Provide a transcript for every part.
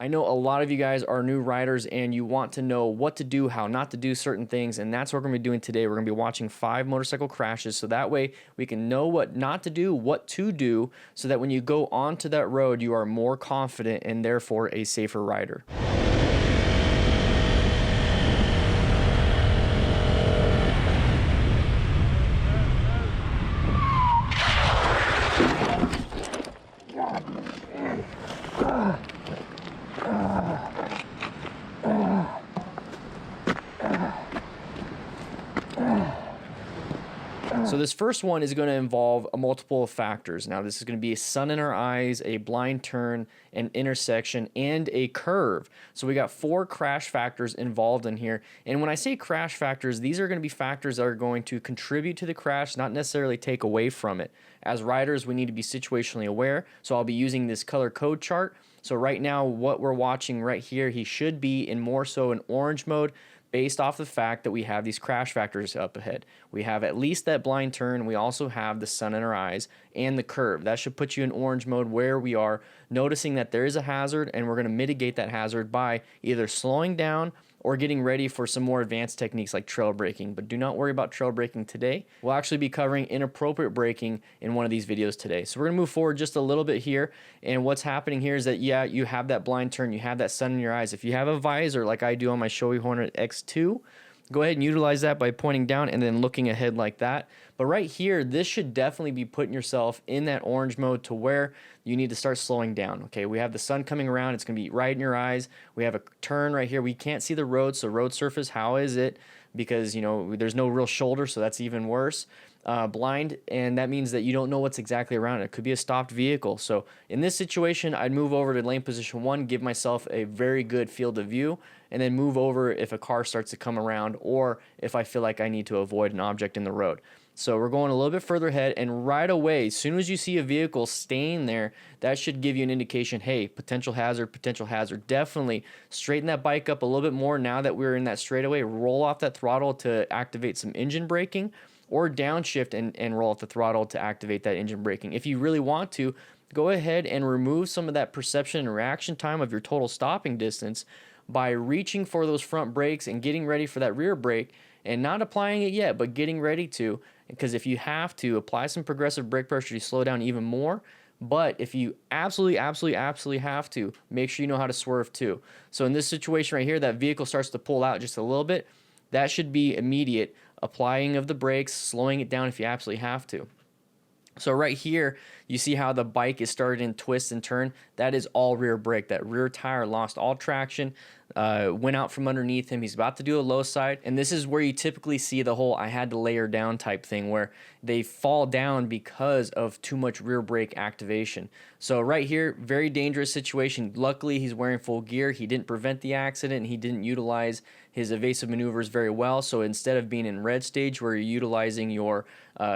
I know a lot of you guys are new riders and you want to know what to do, how not to do certain things, and that's what we're going to be doing today. We're going to be watching 5 motorcycle crashes so that way we can know what not to do, what to do, so that when you go onto that road, you are more confident and therefore a safer rider. So this first one is going to involve a multiple of factors. Now this is going to be a sun in our eyes, a blind turn, an intersection, and a curve. So we got 4 crash factors involved in here. And when I say crash factors, these are going to be factors that are going to contribute to the crash, not necessarily take away from it. As riders, we need to be situationally aware. So I'll be using this color code chart. So right now, what we're watching right here, he should be in more so an orange mode, based off the fact that we have these crash factors up ahead. We have at least that blind turn. We also have the sun in our eyes and the curve. That should put you in orange mode where we are noticing that there is a hazard, and we're going to mitigate that hazard by either slowing down or getting ready for some more advanced techniques like trail braking. But do not worry about trail braking today. We'll actually be covering inappropriate braking in one of these videos today. So we're gonna move forward just a little bit here. And what's happening here is that, yeah, you have that blind turn, you have that sun in your eyes. If you have a visor like I do on my Shoei Hornet X2, go ahead and utilize that by pointing down and then looking ahead like that. But right here, this should definitely be putting yourself in that orange mode to where you need to start slowing down. Okay, we have the sun coming around. It's going to be right in your eyes. We have a turn right here. We can't see the road, so road surface, how is it? Because, you know, there's no real shoulder, so that's even worse. Blind, and that means that you don't know what's exactly around it. It could be a stopped vehicle. So in this situation, I'd move over to lane position 1, give myself a very good field of view, and then move over if a car starts to come around or if I feel like I need to avoid an object in the road. So we're going a little bit further ahead, and right away, as soon as you see a vehicle staying there, that should give you an indication, hey, potential hazard, potential hazard. Definitely straighten that bike up a little bit more now that we're in that straightaway. Roll off that throttle to activate some engine braking, or downshift and roll off the throttle to activate that engine braking. If you really want to, go ahead and remove some of that perception and reaction time of your total stopping distance by reaching for those front brakes and getting ready for that rear brake, and not applying it yet, but getting ready to, because if you have to, apply some progressive brake pressure to slow down even more. But if you absolutely have to, make sure you know how to swerve too. So in this situation right here, that vehicle starts to pull out just a little bit. That should be immediate applying of the brakes, slowing it down if you absolutely have to. So right here, you see how the bike is starting to twist and turn. That is all rear brake. That rear tire lost all traction, went out from underneath him. He's about to do a low side. And this is where you typically see the whole I had to layer down type thing, where they fall down because of too much rear brake activation. So right here, very dangerous situation. Luckily, he's wearing full gear. He didn't prevent the accident, and he didn't utilize his evasive maneuvers very well. So instead of being in red stage where you're utilizing your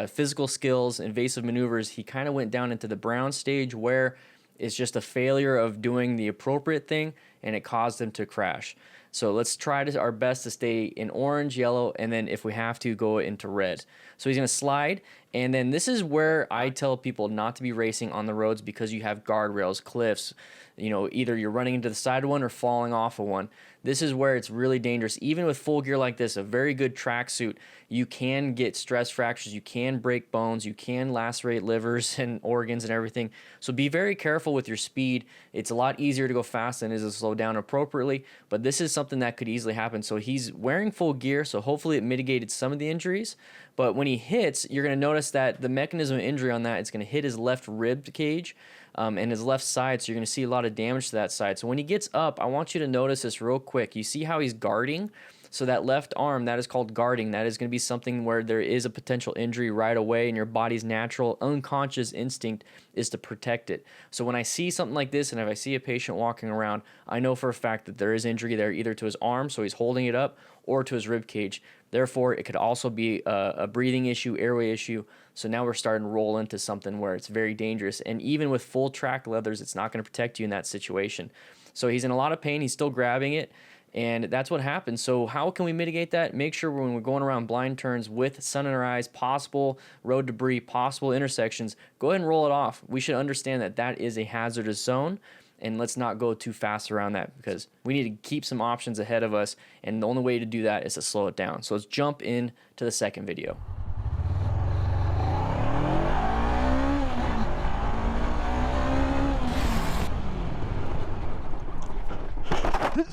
physical skills, evasive maneuvers, he kind of went down into the brown stage where it's just a failure of doing the appropriate thing, and it caused him to crash. So let's try our best to stay in orange, yellow, and then if we have to, go into red. So he's going to slide, and then this is where I tell people not to be racing on the roads, because you have guardrails, cliffs, you know, either you're running into the side of one or falling off of one. This is where it's really dangerous. Even with full gear like this, a very good tracksuit, you can get stress fractures, you can break bones, you can lacerate livers and organs and everything. So be very careful with your speed. It's a lot easier to go fast than it is to slow down appropriately, but this is something that could easily happen. So he's wearing full gear, so hopefully it mitigated some of the injuries. But when he hits, you're going to notice that the mechanism of injury on that is going to hit his left rib cage and his left side, so you're going to see a lot of damage to that side. So when he gets up, I want you to notice this real quick. You see how he's guarding? So that left arm, that is called guarding. That is going to be something where there is a potential injury right away, and your body's natural, unconscious instinct is to protect it. So when I see something like this, and if I see a patient walking around, I know for a fact that there is injury there, either to his arm, so he's holding it up, or to his rib cage. Therefore, it could also be a breathing issue, airway issue. So now we're starting to roll into something where it's very dangerous. And even with full track leathers, it's not going to protect you in that situation. So he's in a lot of pain. He's still grabbing it. And that's what happens. So how can we mitigate that? Make sure when we're going around blind turns with sun in our eyes, possible road debris, possible intersections, go ahead and roll it off. We should understand that that is a hazardous zone. and let's not go too fast around that, because we need to keep some options ahead of us, and the only way to do that is to slow it down. So let's jump in to the second video.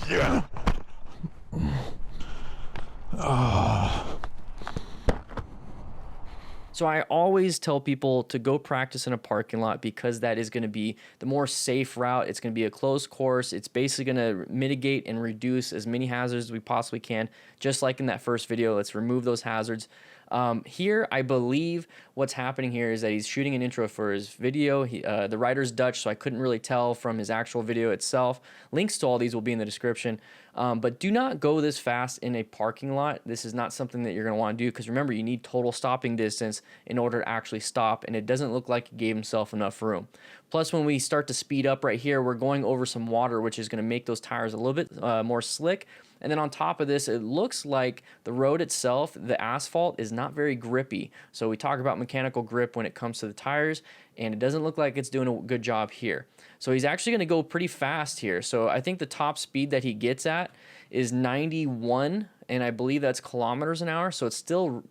Yeah. So I always tell people to go practice in a parking lot, because that is going to be the more safe route. It's going to be a closed course. It's basically going to mitigate and reduce as many hazards as we possibly can. Just like in that first video, let's remove those hazards. Here, I believe what's happening here is that he's shooting an intro for his video. The writer's Dutch, so I couldn't really tell from his actual video itself. Links to all these will be in the description. But do not go this fast in a parking lot. This is not something that you're going to want to do, because remember, you need total stopping distance in order to actually stop, and it doesn't look like he gave himself enough room. Plus, when we start to speed up right here, we're going over some water, which is going to make those tires a little bit more slick. And then on top of this, it looks like the road itself, the asphalt, is not very grippy. So we talk about mechanical grip when it comes to the tires, and it doesn't look like it's doing a good job here. So he's actually going to go pretty fast here. So I think the top speed that he gets at is 91, and I believe that's kilometers an hour. So it's still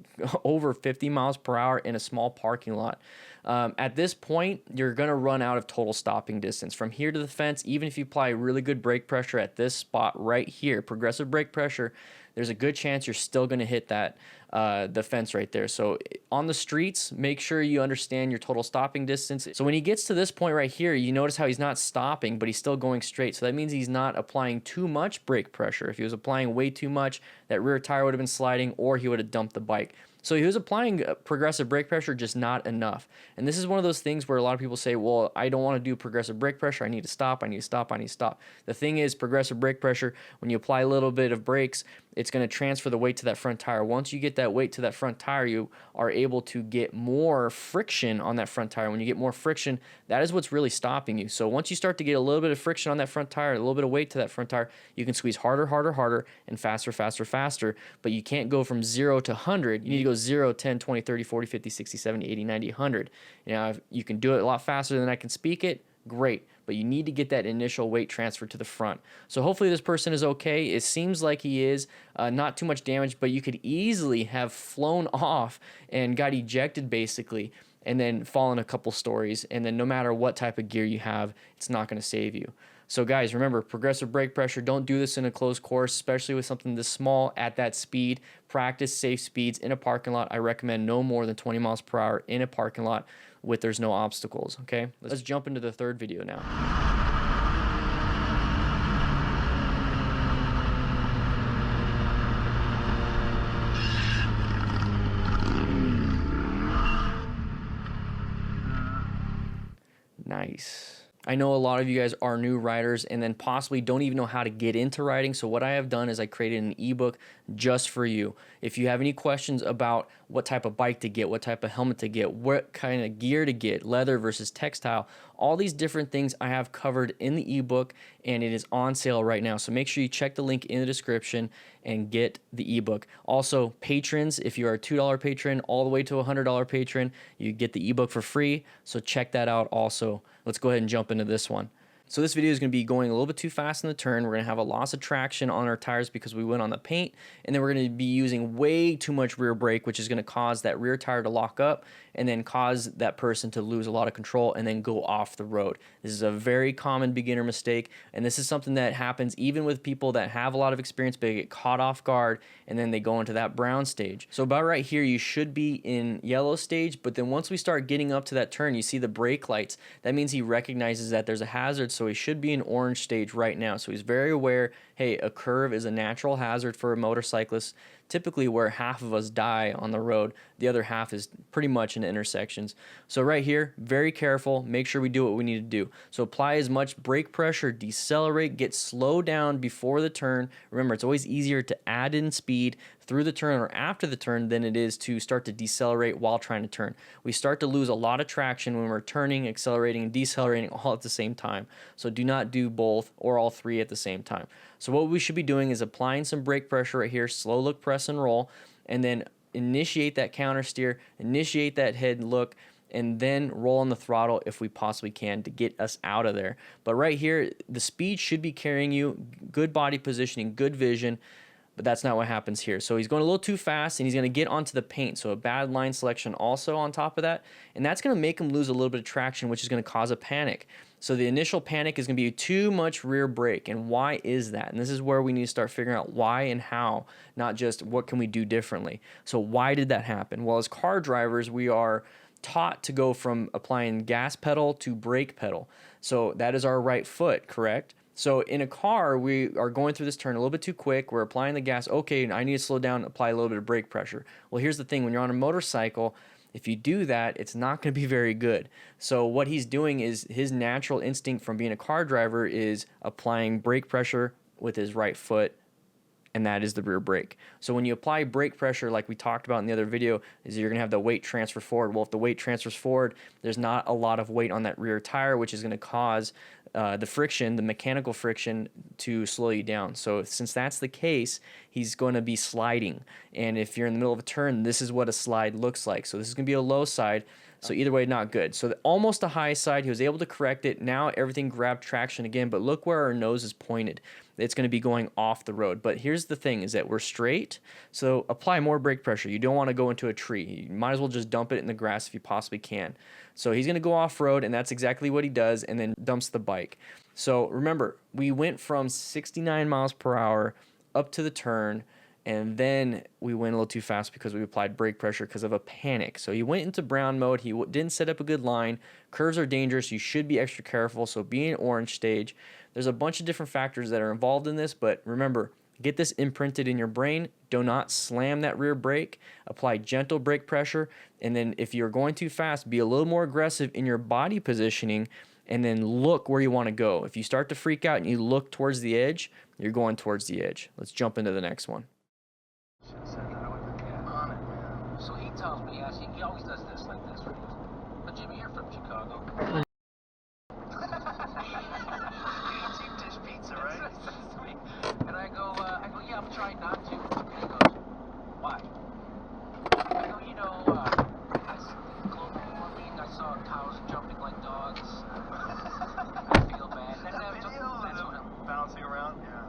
over 50 miles per hour in a small parking lot. At this point, you're going to run out of total stopping distance. From here to the fence, even if you apply really good brake pressure at this spot right here, progressive brake pressure, there's a good chance you're still going to hit that the fence right there. So on the streets, make sure you understand your total stopping distance. So when he gets to this point right here, you notice how he's not stopping, but he's still going straight. So that means he's not applying too much brake pressure. If he was applying way too much, that rear tire would have been sliding, or he would have dumped the bike. So he was applying progressive brake pressure, just not enough. And this is one of those things where a lot of people say, well, I don't want to do progressive brake pressure. I need to stop. I need to stop. I need to stop. The thing is, progressive brake pressure, when you apply a little bit of brakes, it's going to transfer the weight to that front tire. Once you get that weight to that front tire, you are able to get more friction on that front tire. When you get more friction, that is what's really stopping you. So once you start to get a little bit of friction on that front tire, a little bit of weight to that front tire, you can squeeze harder, harder, harder, and faster, faster, faster. But you can't go from 0 to 100. You need to go 0, 10, 20, 30, 40, 50, 60, 70, 80, 90, 100. Now, if you can do it a lot faster than I can speak it, great. But you need to get that initial weight transfer to the front. So hopefully this person is okay. It seems like he is. Not too much damage, but you could easily have flown off and got ejected basically, and then fallen a couple stories. And then no matter what type of gear you have, it's not going to save you. So guys, remember, progressive brake pressure, don't do this in a closed course, especially with something this small at that speed. Practice safe speeds in a parking lot. I recommend no more than 20 miles per hour in a parking lot with there's no obstacles, okay? Let's jump into the third video now. Nice. I know a lot of you guys are new riders and then possibly don't even know how to get into riding. So what I have done is I created an ebook just for you. If you have any questions about what type of bike to get, what type of helmet to get, what kind of gear to get, leather versus textile, all these different things I have covered in the ebook, and it is on sale right now. So make sure you check the link in the description and get the ebook. Also, patrons, if you are a $2 patron all the way to a $100 patron, you get the ebook for free. So check that out also. Let's go ahead and jump into this one. So this video is going to be going a little bit too fast in the turn. We're going to have a loss of traction on our tires because we went on the paint, and then we're going to be using way too much rear brake, which is going to cause that rear tire to lock up and then cause that person to lose a lot of control and then go off the road. This is a very common beginner mistake, and this is something that happens even with people that have a lot of experience, but they get caught off guard and then they go into that brown stage. So about right here, you should be in yellow stage, but then once we start getting up to that turn, you see the brake lights. That means he recognizes that there's a hazard, so he should be in orange stage right now. So he's very aware, hey, a curve is a natural hazard for a motorcyclist, typically where half of us die on the road. The other half is pretty much in intersections. So right here, very careful, make sure we do what we need to do. So apply as much brake pressure, decelerate, get slow down before the turn. Remember, it's always easier to add in speed through the turn or after the turn than it is to start to decelerate while trying to turn. We start to lose a lot of traction when we're turning, accelerating, and decelerating all at the same time. So do not do both or all three at the same time. So what we should be doing is applying some brake pressure right here, slow look, press, and roll, and then initiate that counter steer, initiate that head look, and then roll on the throttle if we possibly can to get us out of there. But right here, the speed should be carrying you, good body positioning, good vision, but that's not what happens here. So he's going a little too fast, and he's going to get onto the paint. So a bad line selection also on top of that, and that's going to make him lose a little bit of traction, which is going to cause a panic. So the initial panic is going to be too much rear brake. And why is that? And this is where we need to start figuring out why and how, not just what can we do differently. So why did that happen? Well, as car drivers, we are taught to go from applying gas pedal to brake pedal. So that is our right foot, correct? So in a car, we are going through this turn a little bit too quick. We're applying the gas. Okay, I need to slow down, apply a little bit of brake pressure. Well, here's the thing. When you're on a motorcycle, if you do that, it's not going to be very good. So what he's doing is his natural instinct from being a car driver is applying brake pressure with his right foot, and that is the rear brake. So when you apply brake pressure, like we talked about in the other video, is you're going to have the weight transfer forward. Well, if the weight transfers forward, there's not a lot of weight on that rear tire, which is going to cause the friction, the mechanical friction, to slow you down. So since that's the case, he's going to be sliding. And if you're in the middle of a turn, this is what a slide looks like. So this is going to be a low side. So either way, not good. So almost a high side. He was able to correct it. Now everything grabbed traction again, but look where our nose is pointed. It's going to be going off the road. But here's the thing, is that we're straight, so apply more brake pressure. You don't want to go into a tree. You might as well just dump it in the grass if you possibly can. So he's going to go off-road, and that's exactly what he does, and then dumps the bike. So remember, we went from 69 miles per hour up to the turn, and then we went a little too fast because we applied brake pressure because of a panic. So he went into brown mode. He didn't set up a good line. Curves are dangerous. You should be extra careful. So be in orange stage. There's a bunch of different factors that are involved in this, but remember, get this imprinted in your brain. Do not slam that rear brake. Apply gentle brake pressure. And then if you're going too fast, be a little more aggressive in your body positioning, and then look where you want to go. If you start to freak out and you look towards the edge, you're going towards the edge. Let's jump into the next one. So he tells me, he always does this like this. Right? But Jimmy, you're from Chicago. Cheap dish pizza, right? And I go, yeah, I'm trying not to. And he goes, why? I go, global warming. I saw cows jumping like dogs. I feel bad. That's what I'm bouncing around. Yeah.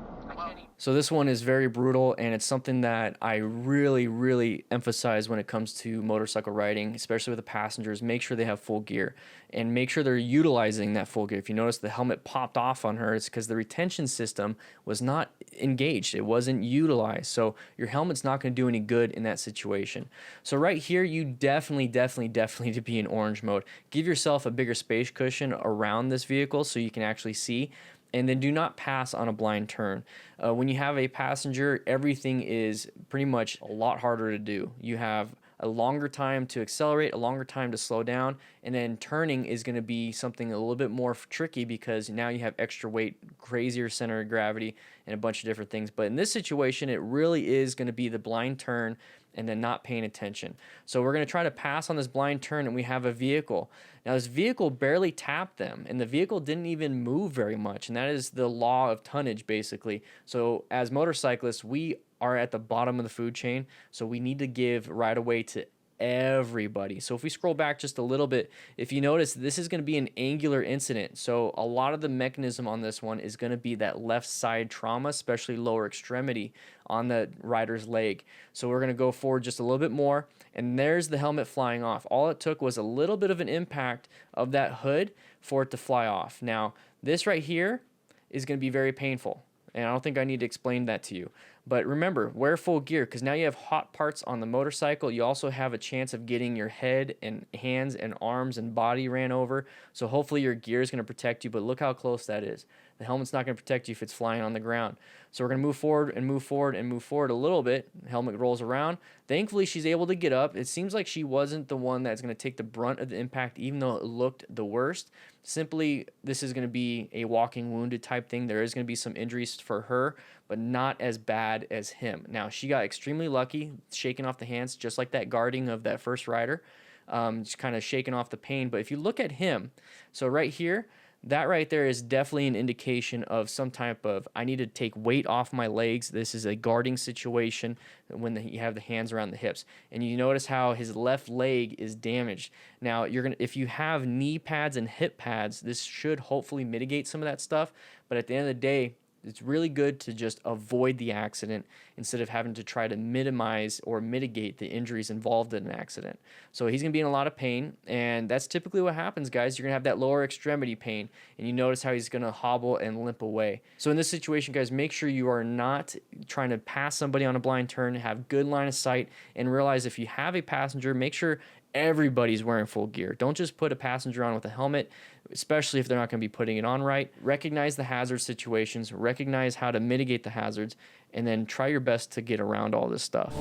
So this one is very brutal, and it's something that I really, really emphasize when it comes to motorcycle riding, especially with the passengers. Make sure they have full gear, and make sure they're utilizing that full gear. If you notice the helmet popped off on her, it's because the retention system was not engaged. It wasn't utilized. So your helmet's not going to do any good in that situation. So right here, you definitely need to be in orange mode. Give yourself a bigger space cushion around this vehicle so you can actually see. And then do not pass on a blind turn. When you have a passenger, everything is pretty much a lot harder to do. You have a longer time to accelerate, a longer time to slow down, and then turning is going to be something a little bit more tricky because now you have extra weight, crazier center of gravity, and a bunch of different things. But in this situation, it really is going to be the blind turn and then not paying attention. So we're going to try to pass on this blind turn, and we have a vehicle. Now this vehicle barely tapped them, and the vehicle didn't even move very much, and that is the law of tonnage basically. So as motorcyclists, we are at the bottom of the food chain, so we need to give right away to everybody. So if we scroll back just a little bit, if you notice, this is going to be an angular incident. So a lot of the mechanism on this one is going to be that left side trauma, especially lower extremity on the rider's leg. So we're going to go forward just a little bit more, and there's the helmet flying off. All it took was a little bit of an impact of that hood for it to fly off. Now, this right here is going to be very painful, and I don't think I need to explain that to you. But remember, wear full gear, because now you have hot parts on the motorcycle. You also have a chance of getting your head and hands and arms and body ran over. So hopefully your gear is going to protect you, but look how close that is. The helmet's not going to protect you if it's flying on the ground. So we're going to move forward and move forward and move forward a little bit. The helmet rolls around. Thankfully, she's able to get up. It seems like she wasn't the one that's going to take the brunt of the impact, even though it looked the worst. Simply, this is going to be a walking wounded type thing. There is going to be some injuries for her, but not as bad as him. Now, she got extremely lucky, shaking off the hands, just like that guarding of that first rider, just kind of shaking off the pain. But if you look at him, so right here, that right there is definitely an indication of some type of, I need to take weight off my legs. This is a guarding situation when you have the hands around the hips. And you notice how his left leg is damaged. Now, if you have knee pads and hip pads, this should hopefully mitigate some of that stuff. But at the end of the day, it's really good to just avoid the accident instead of having to try to minimize or mitigate the injuries involved in an accident. So he's going to be in a lot of pain, and that's typically what happens, guys. You're going to have that lower extremity pain, and you notice how he's going to hobble and limp away. So in this situation, guys, make sure you are not trying to pass somebody on a blind turn, have good line of sight, and realize if you have a passenger, make sure everybody's wearing full gear. Don't just put a passenger on with a helmet, especially if they're not going to be putting it on right. Recognize the hazard situations, recognize how to mitigate the hazards, and then try your best to get around all this stuff.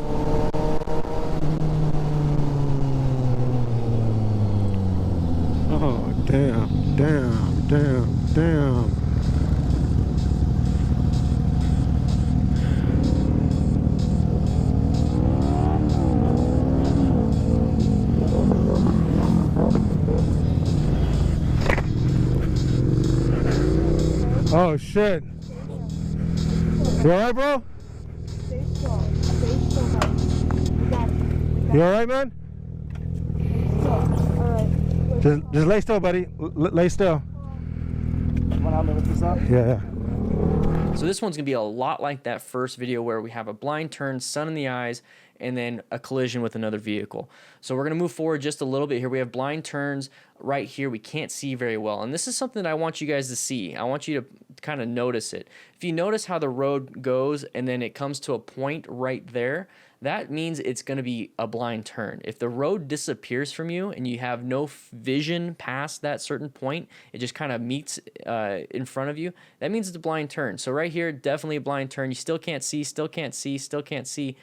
Oh, damn. Oh shit. You alright, bro? Stay still. Stay still, buddy. We got you. You alright, man? Alright. Just lay still, buddy. Lay still. Want to lift this up? Yeah. So this one's going to be a lot like that first video where we have a blind turn, sun in the eyes, and then a collision with another vehicle. So we're going to move forward just a little bit here. We have blind turns right here. We can't see very well. And this is something that I want you guys to see. I want you to kind of notice it. If you notice how the road goes and then it comes to a point right there, that means it's going to be a blind turn. If the road disappears from you and you have no vision past that certain point, it just kind of meets in front of you, that means it's a blind turn. So right here, definitely a blind turn. You still can't see, still can't see, still can't see.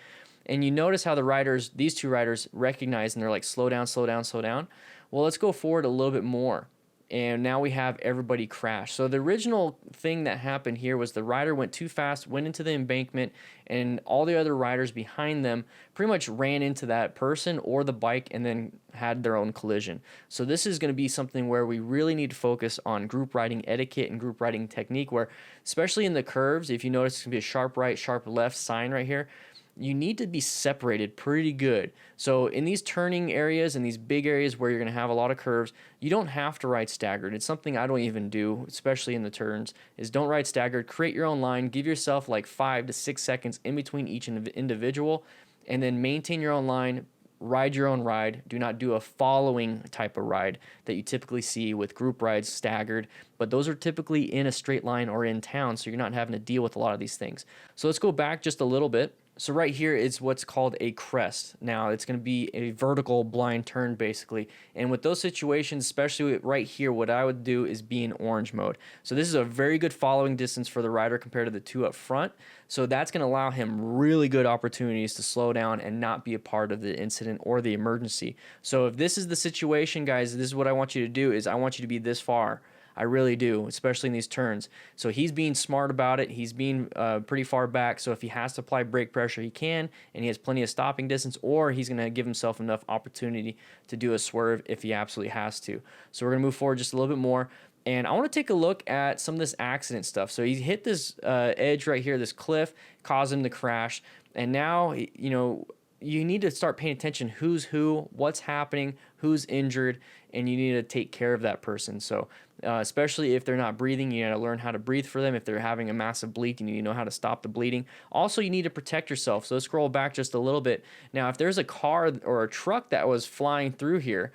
And you notice how the riders, these two riders, recognize and they're like, slow down, slow down, slow down. Well, let's go forward a little bit more. And now we have everybody crash. So the original thing that happened here was the rider went too fast, went into the embankment, and all the other riders behind them pretty much ran into that person or the bike and then had their own collision. So this is going to be something where we really need to focus on group riding etiquette and group riding technique, where especially in the curves, if you notice it's going to be a sharp right, sharp left sign right here, you need to be separated pretty good. So in these turning areas and these big areas where you're going to have a lot of curves, you don't have to ride staggered. It's something I don't even do, especially in the turns, is don't ride staggered. Create your own line. Give yourself like 5 to 6 seconds in between each individual, and then maintain your own line. Ride your own ride. Do not do a following type of ride that you typically see with group rides staggered, but those are typically in a straight line or in town, so you're not having to deal with a lot of these things. So let's go back just a little bit. So right here is what's called a crest. Now it's going to be a vertical blind turn basically. And with those situations, especially right here, what I would do is be in orange mode. So this is a very good following distance for the rider compared to the two up front. So that's going to allow him really good opportunities to slow down and not be a part of the incident or the emergency. So if this is the situation, guys, this is what I want you to do is I want you to be this far. I really do, especially in these turns. So he's being smart about it. He's being pretty far back. So if he has to apply brake pressure, he can, and he has plenty of stopping distance, or he's going to give himself enough opportunity to do a swerve if he absolutely has to. So we're going to move forward just a little bit more. And I want to take a look at some of this accident stuff. So he hit this edge right here, this cliff, caused him to crash. And now, you know, you need to start paying attention who's who, what's happening, who's injured, and you need to take care of that person. So especially if they're not breathing, you got to learn how to breathe for them. If they're having a massive bleed, you need to know how to stop the bleeding. Also, you need to protect yourself. So let's scroll back just a little bit. Now, if there's a car or a truck that was flying through here,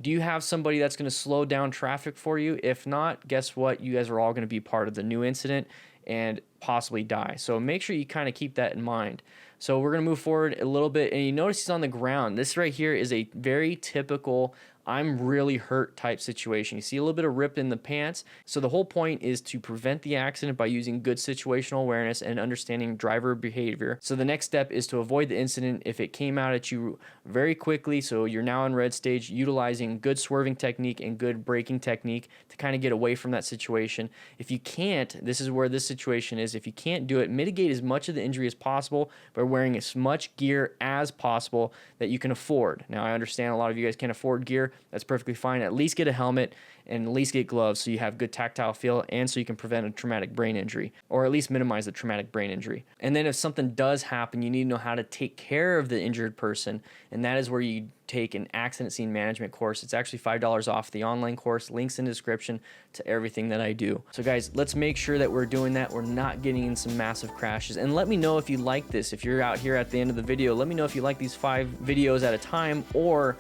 do you have somebody that's going to slow down traffic for you? If not, guess what? You guys are all going to be part of the new incident and possibly die. So make sure you kind of keep that in mind. So we're going to move forward a little bit, and you notice he's on the ground. This right here is a very typical I'm really hurt type situation. You see a little bit of rip in the pants. So the whole point is to prevent the accident by using good situational awareness and understanding driver behavior. So the next step is to avoid the incident if it came out at you very quickly. So you're now in red stage, utilizing good swerving technique and good braking technique to kind of get away from that situation. If you can't, this is where this situation is. If you can't do it, mitigate as much of the injury as possible by wearing as much gear as possible that you can afford. Now, I understand a lot of you guys can't afford gear. That's perfectly fine. At least get a helmet and at least get gloves so you have good tactile feel and so you can prevent a traumatic brain injury, or at least minimize the traumatic brain injury. And then if something does happen, you need to know how to take care of the injured person, and that is where you take an accident scene management course. It's actually $5 off the online course. Links in the description to everything that I do. So guys, let's make sure that we're doing that. We're not getting in some massive crashes. And let me know if you like this. If you're out here at the end of the video, let me know if you like these 5 videos at a time, or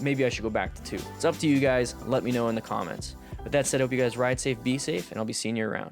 maybe I should go back to 2. It's up to you guys. Let me know in the comments. With that said, I hope you guys ride safe, be safe, and I'll be seeing you around.